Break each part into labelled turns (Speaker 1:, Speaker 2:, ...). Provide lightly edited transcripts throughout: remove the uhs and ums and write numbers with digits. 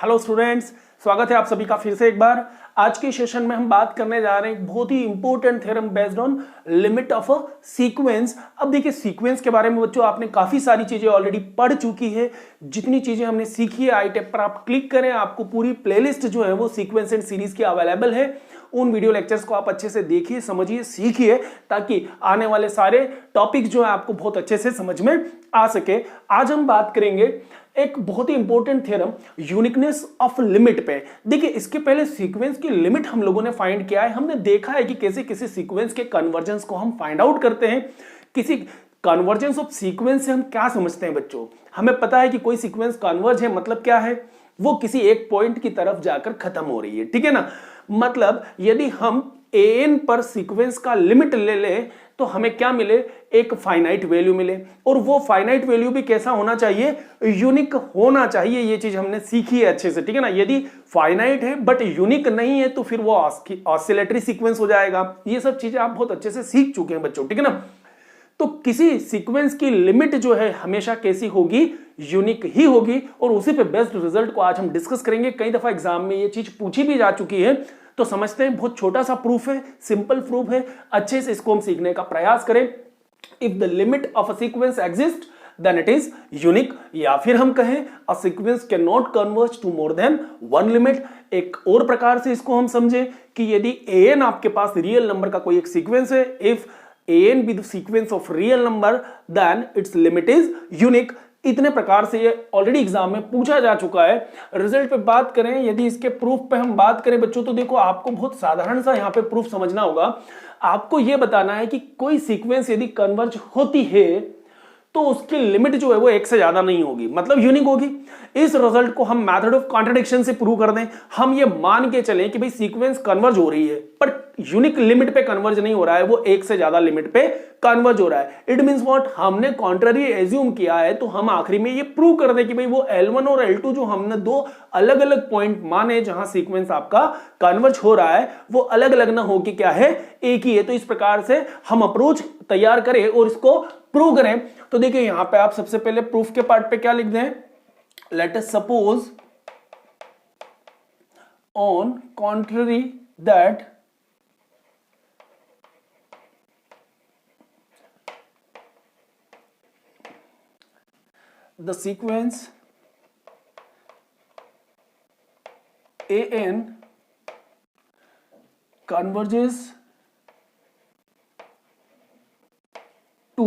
Speaker 1: Hello students, स्वागत है आप सभी का फिर से एक बार। आज के सेशन में हम बात करने जा रहे हैं एक बहुत ही important theorem based on limit of a sequence. अब देखिए सीक्वेंस के बारे में बच्चों आपने काफी सारी चीजें ऑलरेडी पढ़ चुकी है। जितनी चीजें हमने सीखी है आई टैब पर आप क्लिक करें, आपको पूरी प्लेलिस्ट जो है वो सीक्वेंस एंड सीरीज की अवेलेबल है। उन वीडियो लेक्चर्स को आप अच्छे से देखिए, समझिए, सीखिए, ताकि आने वाले सारे टॉपिक जो है आपको बहुत अच्छे से समझ में आ सके। आज हम बात करेंगे एक बहुत ही important theorem uniqueness of limit पे। देखिए इसके पहले सीक्वेंस की लिमिट हम लोगों ने फाइंड किया है। हमने देखा है कि कैसे किसी सीक्वेंस के कन्वर्जेंस को हम फाइंड आउट करते हैं। किसी कन्वर्जेंस ऑफ सीक्वेंस से हम क्या समझते हैं बच्चों? हमें पता है कि कोई सीक्वेंस कन्वर्ज है, मतलब क्या है? वो किसी एक पॉइंट की तरफ जाकर खत्म हो रही है, ठीक है ना। मतलब यदि हम an पर सीक्वेंस का लिमिट ले ले तो हमें क्या मिले? एक फाइनाइट वैल्यू मिले। और वो फाइनाइट वैल्यू भी कैसा होना चाहिए? यूनिक होना चाहिए। ये चीज हमने सीखी है अच्छे से, ठीक है ना। यदि फाइनाइट है बट यूनिक नहीं है तो फिर वो ऑसिलेटरी सीक्वेंस हो जाएगा। ये सब चीजें आप बहुत अच्छे से सीख चुके हैं बच्चों, ठीक है ना। तो किसी सीक्वेंस की लिमिट जो है हमेशा कैसी होगी? यूनिक ही होगी। और उसी पे बेस्ड रिजल्ट को आज हम डिस्कस करेंगे। कई दफा एग्जाम में ये चीज पूछी भी जा चुकी है, तो समझते हैं बहुत छोटा सा प्रूफ है, सिंपल प्रूफ है। अच्छे से इसको हम सीखने का प्रयास करें। If the limit of a sequence exist then it is unique. या फिर हम कहें a sequence can not converge to more than one limit. एक और प्रकार से इसको हम समझे कि यदि an आपके पास रियल नंबर का कोई एक सीक्वेंस है, if an be the sequence of real number then its limit is unique। इतने प्रकार से ये ऑलरेडी एग्जाम में पूछा जा चुका है। रिजल्ट पे बात करें, यदि इसके प्रूफ पे हम बात करें बच्चों, तो देखो आपको बहुत साधारण सा यहाँ पे प्रूफ समझना होगा। आपको ये बताना है कि कोई सीक्वेंस यदि कन्वर्ज होती है तो उसकी लिमिट जो है वो एक से ज्यादा नहीं होगी, मतलब यूनिक होगी। इस रिजल्ट को हम मेथड ऑफ कॉन्ट्रडिक्शन से प्रूव कर दें। हम ये मान के चलें कि भाई सीक्वेंस कन्वर्ज हो रही है पर यूनिक लिमिट पे कन्वर्ज नहीं हो रहा है, वो एक से ज्यादा लिमिट पे कन्वर्ज हो रहा है। It means what? हमने कॉन्ट्ररी एज्यूम किया है, तो हम आखिरी में ये प्रूव कर दें कि भाई वो L1 और L2 जो हमने दो अलग अलग पॉइंट माने जहां सीक्वेंस आपका कन्वर्ज हो रहा है, वो अलग अलग ना हो कि क्या है, एक ही है। तो इस प्रकार से हम अप्रोच तैयार करें और इसको प्रूव करें। तो देखिए यहां पे आप सबसे पहले प्रूफ के पार्ट पे क्या लिख दें? Let us suppose on contrary that the sequence an converges to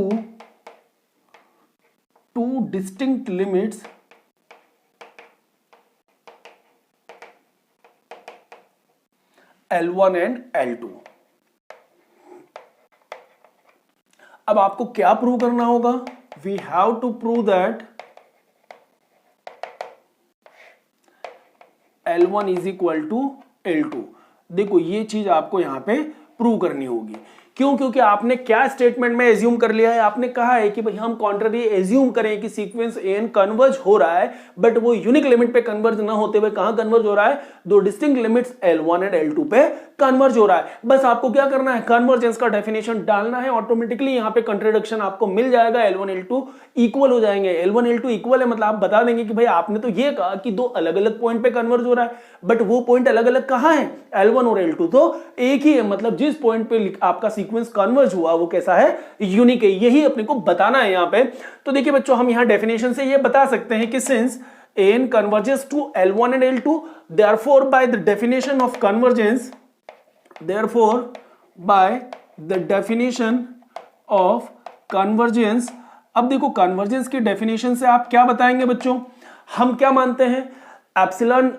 Speaker 1: two distinct limits L1 and L2। अब आपको क्या प्रूव करना होगा? We have to prove that L1 is equal to L2। देखो ये चीज आपको यहां पे प्रूव करनी होगी। क्यों? क्योंकि आपने क्या स्टेटमेंट में एज्यूम कर लिया है? आपने कहा है कि भाई हम कॉन्ट्ररी एज्यूम करें कि सीक्वेंस an कन्वर्ज हो रहा है, बट वो यूनिक लिमिट पे कन्वर्ज ना होते हुए कहां कन्वर्ज हो रहा है? दो distinct limits L1 and L2 पे कन्वर्ज हो रहा है। बस आपको क्या करना है? कन्वर्जेंस का डेफिनेशन डालना है। ऑटोमेटिकली यहां पे कंट्राडिक्शन आपको मिल जाएगा। L1 L2 इक्वल हो जाएंगे। L1 L2 इक्वल है मतलब आप बता देंगे कि भाई आपने तो ये कहा कि दो अलग अलग पॉइंट पे कन्वर्ज हो रहा है, बट वो पॉइंट अलग अलग कहां है? L1 और L2 तो एक ही है। मतलब जिस पॉइंट पे आपका सीक्वेंस कन्वर्ज हुआ वो कैसा है? यूनिक है। यही अपने को बताना है यहां पे। तो देखिए बच्चों हम यहां डेफिनेशन से ये बता सकते हैं कि since an converges to L1 and L2, therefore by the definition of convergence, therefore by the definition of convergence। अब देखो कन्वर्जेंस की डेफिनेशन से आप क्या बताएंगे बच्चों? हम क्या मानते हैं? एप्सिलॉन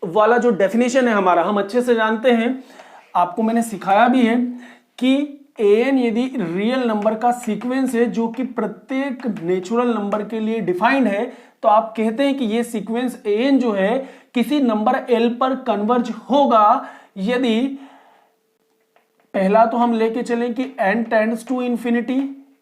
Speaker 1: वाला जो डेफिनेशन है हमारा हम अच्छे से जानते हैं। आपको मैंने सिखाया भी है कि an यदि रियल नंबर का सीक्वेंस है जो कि प्रत्येक नेचुरल नंबर के लिए डिफाइंड है, तो आप कहते हैं कि ये सीक्वेंस an जो है किसी नंबर l पर कन्वर्ज होगा यदि पहला तो हम लेके चलें कि n tends to infinity,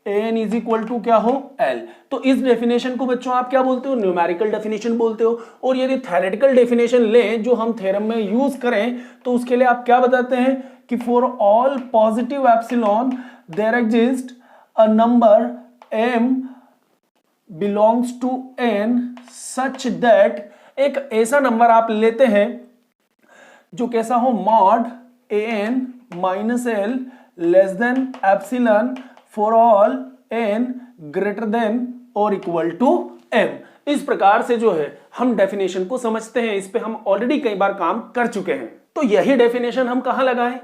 Speaker 1: an is equal to क्या हो? l। तो इस डेफिनेशन को बच्चों आप क्या बोलते हो? न्यूमेरिकल डेफिनेशन बोलते हो। और यदि थ्योरेटिकल डेफिनेशन लें जो हम थ्योरम में यूज करें तो उसके लिए आप क्या बताते हैं कि for all positive epsilon there exist a number m belongs to n such that एक ऐसा नंबर आप लेते हैं जो कैसा हो, mod an minus L less than epsilon for all n greater then और इक्वल टू m। इस प्रकार से जो है हम डेफिनेशन को समझते हैं। इस पे हम ऑलरेडी कई बार काम कर चुके हैं। तो यही डेफिनेशन हम कहां लगाएं,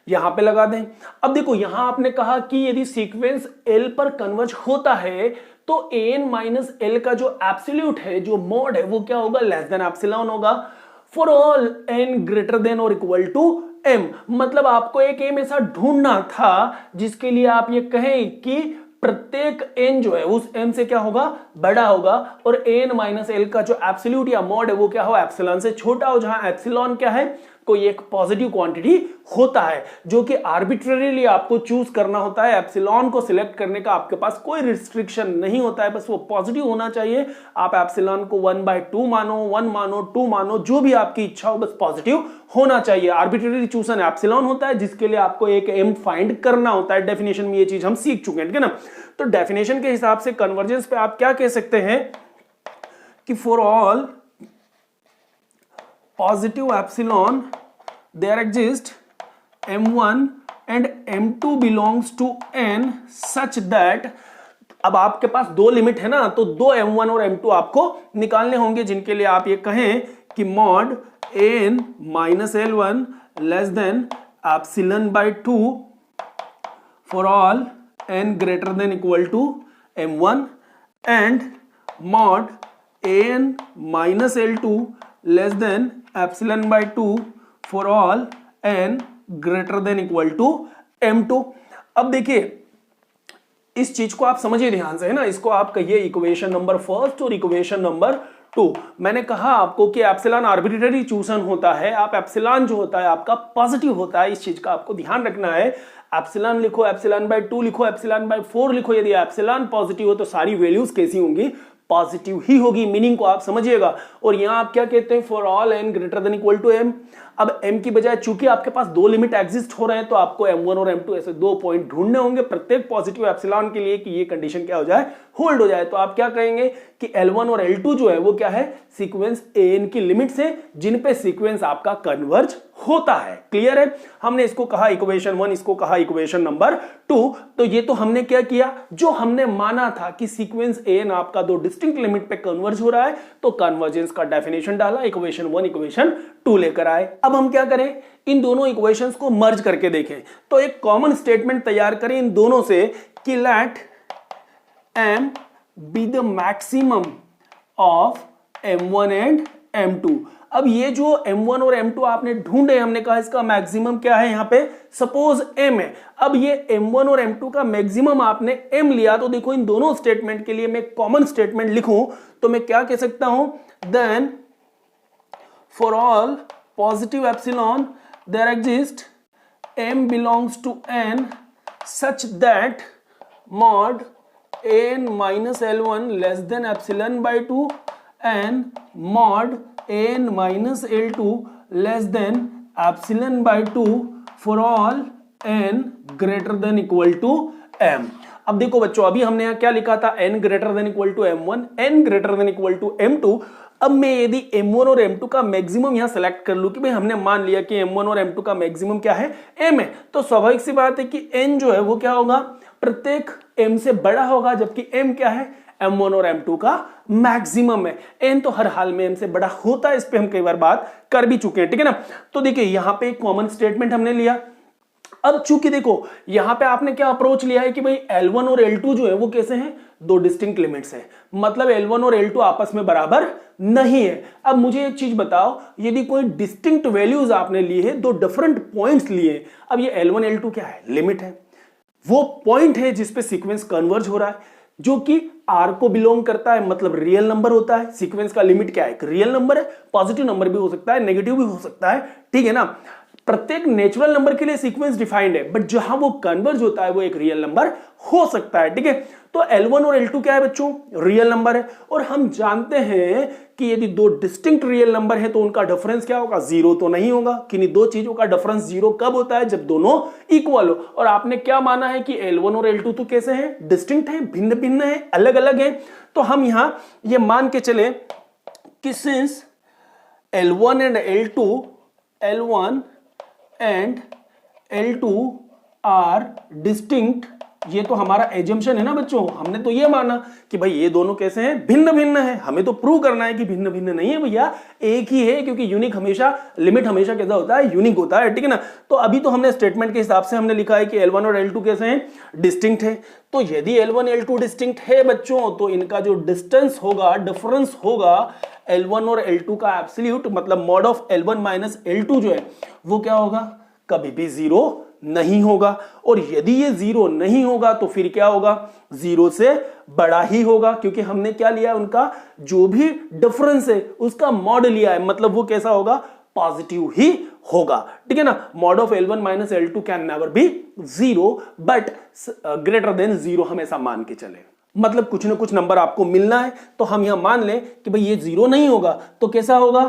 Speaker 1: यहां पे लगा दें। अब देखो यहां आपने कहा कि यदि सीक्वेंस l पर कन्वर्ज होता है तो an माइनस एल का जो एब्सोल्यूट है, जो मॉड है, वो क्या होगा, लेस देन एप्सिलॉन होगा for all n greater then और इक्वल टू m। मतलब आपको एक m ऐसा ढूंढना था जिसके लिए आप ये कहें कि प्रत्येक n जो है उस m से क्या होगा, बड़ा होगा, और n माइनस एल का जो एब्सोल्यूट या मॉड है वो क्या हो, एप्सिलॉन से छोटा हो, जहां एप्सिलॉन क्या है, कोई एक पॉजिटिव क्वांटिटी होता है जो कि आर्बिट्रेरीली आपको चूज करना होता है। एप्सिलॉन को सिलेक्ट करने का आपके पास कोई रिस्ट्रिक्शन नहीं होता है, बस वो पॉजिटिव होना चाहिए। आप एप्सिलॉन को 1/2 मानो, 1 मानो, 2 मानो, जो भी आपकी इच्छा हो, बस पॉजिटिव होना चाहिए। आर्बिट्रेरी चूजन एप्सिलॉन होता है जिसके लिए आपको एक m फाइंड करना होता है। डेफिनेशन में ये चीज हम सीख चुके हैं, ठीक है ना। तो डेफिनेशन के हिसाब से कन्वर्जेंस पे आप क्या कह सकते हैं कि for all positive epsilon there exist m1 and m2 belongs to n such that, अब आपके पास दो लिमिट है ना, तो दो m1 और m2 आपको निकालने होंगे जिनके लिए आप ये कहें कि mod n minus l1 less than epsilon by 2 for all n greater than equal to m1 and mod an minus l2 less than epsilon by 2 for all n greater than equal to m2। अब देखिए इस चीज को आप समझिए ध्यान से, है ना। इसको आप कहिए इक्वेशन नंबर फर्स्ट और इक्वेशन नंबर 2। मैंने कहा आपको कि एप्सिलॉन आर्बिट्रेरी चूजन होता है। आप एप्सिलॉन जो होता है आपका पॉजिटिव होता है, इस चीज का आपको ध्यान रखना है। एप्सिलॉन लिखो, एप्सिलॉन बाय 2 लिखो, एप्सिलॉन बाय 4 लिखो। यदि एप्सिलॉन पॉजिटिव हो तो सारी वैल्यूज कैसी होंगी, पॉजिटिव ही होगी। मीनिंग को आप समझिएगा। और यहां आप क्या कहते हैं, for all n greater than equal to m। अब m की बजाय चूंकि आपके पास दो लिमिट एग्जिस्ट हो रहे हैं तो आपको m1 और m2 ऐसे दो पॉइंट ढूंढने होंगे प्रत्येक पॉजिटिव एप्सिलॉन के लिए कि ये कंडीशन क्या हो जाए, होल्ड हो जाए। तो आप क्या कहेंगे कि L1 और L2 जो है वो क्या है, सीक्वेंस an की लिमिट्स है जिन पे सीक्वेंस आपका कन्वर्ज होता है। क्लियर है। हमने इसको कहा इक्वेशन 1, इसको कहा इक्वेशन नंबर 2। तो ये तो हमने क्या किया, जो हमने माना था कि सीक्वेंस an आपका दो डिस्टिंक्ट लिमिट पे कन्वर्ज हो रहा है, तो कन्वर्जेंस का डेफिनेशन डाला, इक्वेशन 1 इक्वेशन 2 लेकर आए। अब हम क्या करें, इन दोनों इक्वेशंस को मर्ज करके देखें। तो एक कॉमन स्टेटमेंट तैयार करें इन दोनों से कि let m be the maximum of m1 and m2। अब ये जो m1 और m2 आपने ढूंढे, हमने कहा इसका मैक्सिमम क्या है, यहां पे सपोज m है। अब ये m1 और m2 का मैक्सिमम आपने m लिया, तो देखो इन दोनों स्टेटमेंट के लिए मैं कॉमन स्टेटमेंट लिखूं तो मैं क्या कह सकता हूं, then for all positive epsilon there exist m belongs to n such that mod n minus l1 less than epsilon by 2 and mod n minus l2 less than epsilon by 2 for all n greater than equal to m। अब देखो बच्चों, अभी हमने यहाँ क्या लिखा था, n greater than equal to m1, n greater than equal to m2। अब मैं यदि m1 और m2 का मैक्सिमम यहां सेलेक्ट कर लूं कि भाई हमने मान लिया कि m1 और m2 का मैक्सिमम क्या है, m है, तो स्वाभाविक सी बात है कि n जो है वो क्या होगा, प्रत्येक m से बड़ा होगा, जबकि m क्या है, m1 और m2 का मैक्सिमम है। n तो हर हाल में m से बड़ा होता है, इस पे हम कई बार बात कर भी चुके हैं, ठीक है ना। तो देखिए यहां पे एक कॉमन स्टेटमेंट हमने लिया। अब चूंकि देखो यहां पे आपने क्या अप्रोच लिया है कि भाई L1 और L2 जो है वो कैसे हैं, दो डिस्टिंक्ट लिमिट्स हैं, मतलब L1 और L2 आपस में बराबर नहीं है। अब मुझे एक चीज बताओ, यदि कोई डिस्टिंक्ट वैल्यूज आपने लिए हैं, दो डिफरेंट पॉइंट्स लिए, अब ये L1 L2 क्या है, लिमिट है, वो पॉइंट है जिसपे सीक्वेंस कन्वर्ज हो रहा है, जो कि R को बिलोंग करता है, मतलब रियल नंबर होता है। सीक्वेंस का लिमिट क्या है, एक रियल नंबर है, पॉजिटिव नंबर भी हो सकता है, नेगेटिव भी हो सकता है, ठीक है ना। प्रत्येक नेचुरल नंबर के लिए सीक्वेंस डिफाइंड है, बट जहां वो कन्वर्ज होता है वो एक रियल नंबर हो सकता है, ठीक है। तो L1 और L2 क्या है बच्चों, रियल नंबर है। और हम जानते हैं कि यदि दो डिस्टिंक्ट रियल नंबर है तो उनका डिफरेंस क्या होगा, जीरो तो नहीं होगा। किन्हीं दो चीजों का डिफरेंस जीरो कब होता है, जब दोनों इक्वल हो। और आपने क्या माना है कि L1 और L2 तो कैसे हैं, डिस्टिंक्ट हैं, भिन्न भिन्न हैं, अलग अलग हैं। तो हम यहां ये मान के चले कि since L1 and L2 are distinct, ये तो हमारा एजम्पशन है ना बच्चों, हमने तो ये माना कि भाई ये दोनों कैसे हैं, भिन्न भिन्न है। हमें तो प्रूव करना है कि भिन्न भिन्न नहीं है भैया, एक ही है, क्योंकि यूनिक हमेशा, लिमिट हमेशा कैसा होता है, यूनिक होता है, ठीक है ना। तो अभी तो हमने स्टेटमेंट के हिसाब से हमने लिखा है कि L1 और L2 कैसे हैं, डिस्टिंक्ट है। तो यदि L1 L2 डिस्टिंक्ट है बच्चों, तो इनका जो डिस्टेंस होगा, डिफरेंस होगा L1 और L2 का एब्सोल्यूट, मतलब mod of L1 minus L2 जो है वो क्या होगा, कभी भी जीरो नहीं होगा। और यदि ये जीरो नहीं होगा तो फिर क्या होगा, जीरो से बड़ा ही होगा, क्योंकि हमने क्या लिया, उनका जो भी डिफरेंस है उसका मॉड लिया है, मतलब वो कैसा होगा, पॉजिटिव ही होगा, ठीक है ना। Mod of L1 minus L2 can never be zero, but greater than zero हमेशा मान के चले, मतलब कुछ ना कुछ नंबर आपको मिलना है। तो हम यहां मान लें कि भाई ये जीरो नहीं होगा तो कैसा होगा,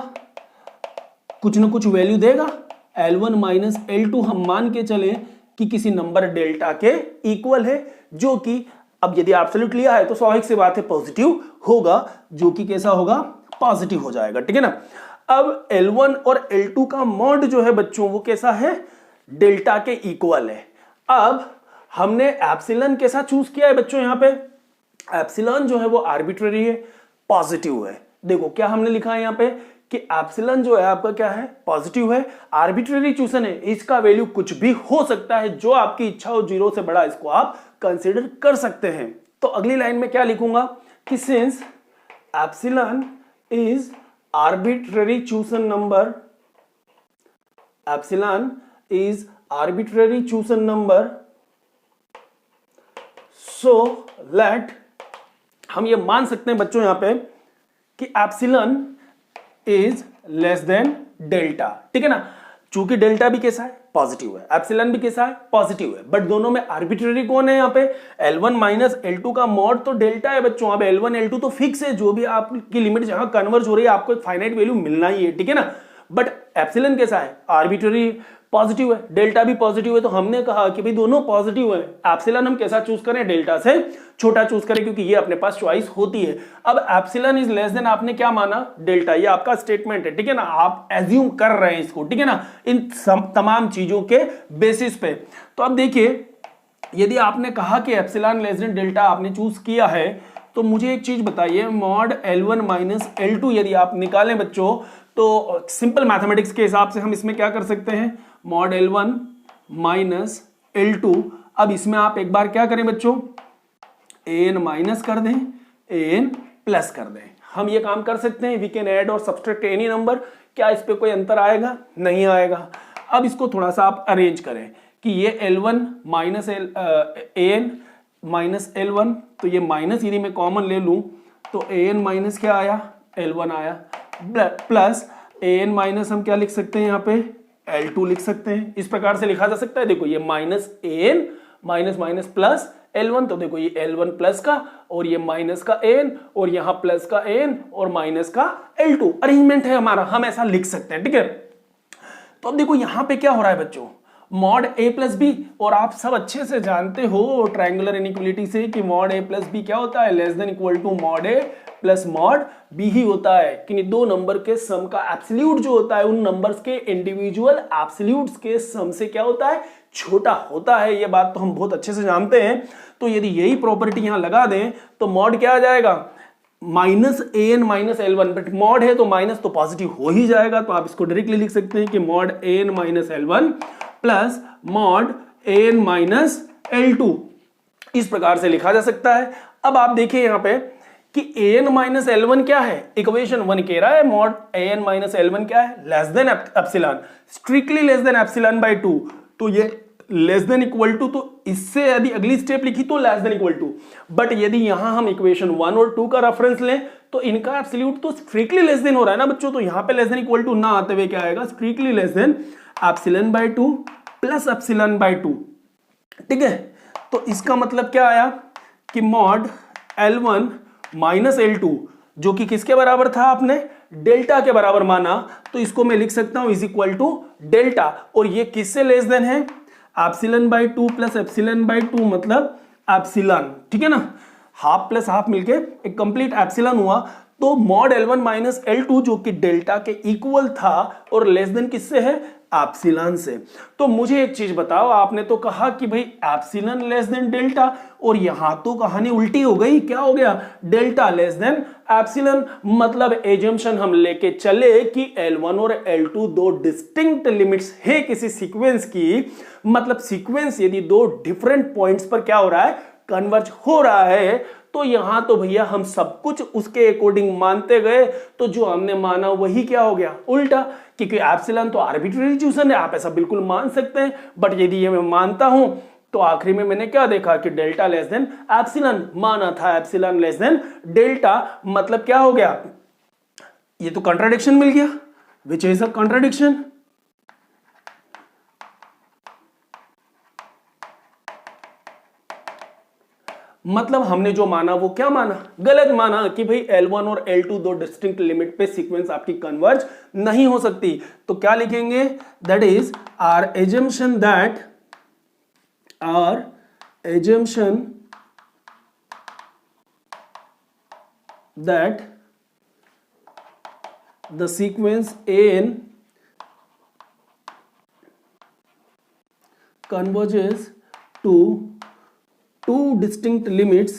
Speaker 1: कुछ ना कुछ वैल्यू देगा। L1 माइनस L2 हम मान के चले कि किसी नंबर डेल्टा के इक्वल है, जो कि अब यदि एब्सोल्यूट लिया है तो स्वाभाविक सी बात है पॉजिटिव होगा, जो कि कैसा होगा, पॉजिटिव हो जाएगा, ठीक है ना। अब L1 और L2 का मॉड जो है बच्चों वो कैसा है, डेल्टा के इक्वल है। अब हमने एप्सिलॉन कैसा चूज किया है बच्चों, यहां पे एप्सिलॉन जो है वो आर्बिट्ररी है, पॉजिटिव है। देखो क्या हमने लिखा है यहां पे कि एप्सिलॉन जो है आपका क्या है, पॉजिटिव है, आर्बिट्ररी चूजन है, इसका वैल्यू कुछ भी हो सकता है, जो आपकी इच्छा हो, जीरो से बड़ा इसको आप कंसीडर कर सकते हैं। तो अगली लाइन में क्या लिखूंगा कि since epsilon is arbitrary chosen number, epsilon is arbitrary chosen number, so let, हम ये मान सकते हैं बच्चों यहां पे कि epsilon is less than delta, ठीक है ना। चूंकि डेल्टा भी कैसा है, पॉजिटिव है, एप्सिलॉन भी कैसा है, पॉजिटिव है, बट दोनों में आर्बिट्ररी कौन है यहाँ पे, L1 माइनस L2 का मॉड तो डेल्टा है बच्चों। अब L1 L2 तो फिक्स है, जो भी आपकी लिमिट जहां कन्वर्ज हो रही है आपको एक फाइनाइट वैल्यू मिलना ही है, ठीक है ना। बट एप्सिलॉन कैसा है, आर्बिट्ररी, पॉजिटिव है, डेल्टा भी पॉजिटिव है। तो हमने कहा कि भाई दोनों पॉजिटिव है, एप्सिलॉन हम कैसा चूज करें, डेल्टा से छोटा चूज करें, क्योंकि ये अपने पास चॉइस होती है। अब एप्सिलॉन इज लेस देन आपने क्या माना, डेल्टा, ये आपका स्टेटमेंट है, ठीक है ना, आप एज्यूम कर रहे हैं इसको, ठीक है ना, इन तमाम चीजों के बेसिस पे। तो अब देखिए, यदि आपने कहा कि एप्सिलॉन लेस देन डेल्टा आपने चूज किया है, तो मुझे एक चीज बताइए, मॉड L1 माइनस L2 यदि आप निकालें बच्चों, तो सिंपल मैथमेटिक्स के हिसाब से हम इसमें क्या कर सकते हैं, मॉड L1 माइनस L2। अब इसमें आप एक बार क्या करें बच्चों, an माइनस कर दें, an प्लस कर दें। हम ये काम कर सकते हैं, वी कैन ऐड और सब्सट्रैक्ट एनी नंबर। क्या इस पे कोई अंतर आएगा, नहीं आएगा। अब इसको थोड़ा सा आप अरेंज करें कि ये L1 minus an minus L1, तो ये माइनस यदि मैं कॉमन ले लूं तो an माइनस क्या आया, L1 आया, प्लस an माइनस हम क्या लिख सकते हैं यहाँ पे, L2 लिख सकते हैं। इस प्रकार से लिखा जा सकता है, देखो ये minus an minus minus plus L1, तो देखो ये L1 प्लस का और ये माइनस का an और यहाँ प्लस का an और माइनस का L2 अरेंजमेंट है हमारा, हम ऐसा लिख सकते हैं, ठीक है। तो अब देखो यहाँ पे क्या हो रहा है बच्चों, मॉड a प्लस बी, और आप सब अच्छे से जानते हो ट्रायंगुलर इनइक्वालिटी से कि मॉड a प्लस बी क्या होता है, less than equal to mod a plus mod b ही होता है। कि दो नंबर के सम का एब्सोल्यूट जो होता है उन नंबर्स के इंडिविजुअल एब्सोल्यूट्स के सम से क्या होता है, छोटा होता है। ये बात तो हम बहुत अच्छे से जानते हैं। तो यदि यही प्रॉपर्टी यहां लगा दें तो मॉड क्या आ जाएगा, minus an minus L1, but mod है तो माइनस तो पॉजिटिव हो ही जाएगा, तो आप इसको डायरेक्टली लिख सकते हैं कि mod an minus L1 plus mod an minus L2, इस प्रकार से लिखा जा सकता है। अब आप देखिए यहां पे कि an माइनस L1 क्या है, इक्वेशन 1 कह रहा है मॉड an माइनस L1 क्या है, less than epsilon, strictly less than epsilon by 2, तो ये लेस देन इक्वल टू, तो इससे यदि अगली स्टेप लिखी तो less than equal to, but यदि यहां हम इक्वेशन 1 और 2 का रेफरेंस लें तो इनका एब्सोल्यूट तो स्ट्रिक्टली लेस देन हो रहा है ना बच्चों, तो यहां पे लेस देन इक्वल टू ना आते हुए क्या आएगा, strictly less than epsilon by 2 plus epsilon by 2, ठीक है। तो इसका मतलब क्या आया कि मॉड L1 माइनस L2 जो कि किसके बराबर था, आपने डेल्टा के बराबर माना, तो इसको मैं लिख सकता हूं इज इक्वल टू डेल्टा, और ये किससे लेस देन है, epsilon by 2 plus epsilon by 2 मतलब एप्सिलॉन, ठीक है ना, हाफ प्लस हाफ मिलके एक कंप्लीट एप्सिलॉन हुआ। तो मॉड L1 माइनस L2 जो कि डेल्टा के इक्वल था और लेस देन किससे है, एप्सिलॉन से। तो मुझे एक चीज बताओ, आपने तो कहा कि भाई एप्सिलॉन लेस देन डेल्टा, और यहां तो कहानी उल्टी हो गई, क्या हो गया, डेल्टा लेस देन एप्सिलॉन। मतलब एजम्पशन हम लेके चले कि L1 और L2 दो डिस्टिंक्ट लिमिट्स है किसी सीक्वेंस की, मतलब सीक्वेंस यदि दो डिफरेंट पॉइंट्स पर क्या हो रहा है, कन्वर्ज हो रहा है, तो यहां तो भैया हम सब कुछ उसके अकॉर्डिंग मानते गए, तो जो हमने माना वही क्या हो गया, उल्टा। क्योंकि एप्सिलॉन तो आर्बिट्रेरी चूजन है, आप ऐसा बिल्कुल मान सकते हैं, बट यदि ये मैं मानता हूं तो आखिरी में मैंने क्या देखा कि डेल्टा लेस देन एप्सिलॉन माना था, एप्सिलॉन लेस देन डेल्टा, मतलब क्या हो गया, ये तो कॉन्ट्राडिक्शन मिल गया, विच इज अ कॉन्ट्राडिक्शन। मतलब हमने जो माना वो क्या माना, गलत माना कि भाई L1 और L2 दो डिस्टिंक्ट लिमिट पे सीक्वेंस आपकी कन्वर्ज नहीं हो सकती। तो क्या लिखेंगे, that is our assumption that the sequence AN converges to two distinct limits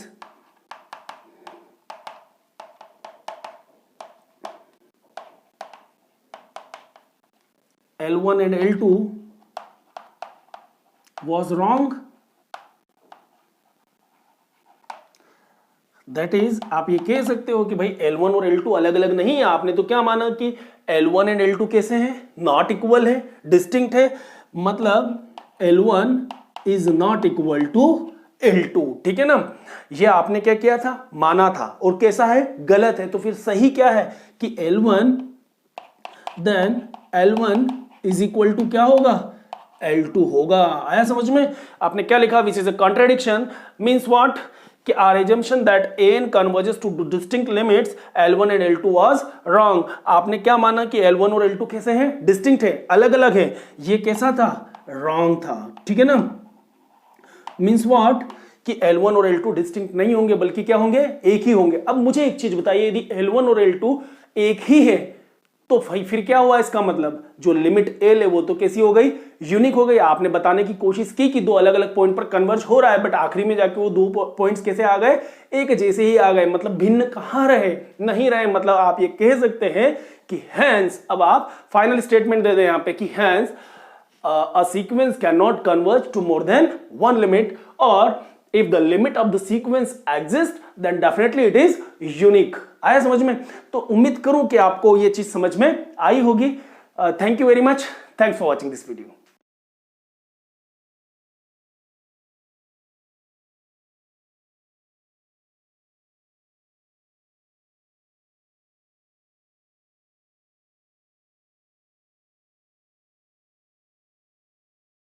Speaker 1: L1 and L2 was wrong. That is आप ये कह सकते हो कि भाई L1 और L2 अलग अलग नहीं है। आपने तो क्या माना कि L1 एंड L2 कैसे हैं, नॉट इक्वल है, डिस्टिंक्ट है, मतलब L1 is not equal to L2, ठीक है ना। ये आपने क्या किया था, माना था, और कैसा है, गलत है। तो फिर सही क्या है कि L1 then L1 is equal to क्या होगा, L2 होगा। आया समझ में। आपने क्या लिखा, which is a contradiction, means what कि our assumption that AN converges to distinct limits L1 and L2 was wrong। आपने क्या माना कि L1 और L2 कैसे हैं, डिस्टिंक्ट है, अलग अलग है, ये कैसा था, रॉन्ग था, ठीक है ना। मींस व्हाट कि L1 और L2 डिस्टिंक्ट नहीं होंगे, बल्कि क्या होंगे, एक ही होंगे। अब मुझे एक चीज बताइए, यदि L1 और L2 एक ही है तो फिर क्या हुआ, इसका मतलब जो लिमिट L है वो तो कैसी हो गई, यूनिक हो गई। आपने बताने की कोशिश की कि दो अलग अलग पॉइंट पर कन्वर्ज हो रहा है, बट आखिरी में जाके वो दो पॉइंट्स कैसे आ गए, एक जैसे ही आ गए, मतलब भिन्न कहां रहे, नहीं रहे। मतलब आप ये कह सकते हैं कि हैंस, अब आप फाइनल स्टेटमेंट दे दें यहां पे कि hence a sequence can not converge to more than one limit, और if the limit of the sequence exists then definitely it is unique। आया समझ में। तो उम्मीद करूं कि आपको ये चीज समझ में आई होगी। Thank you very much, thanks for watching this video.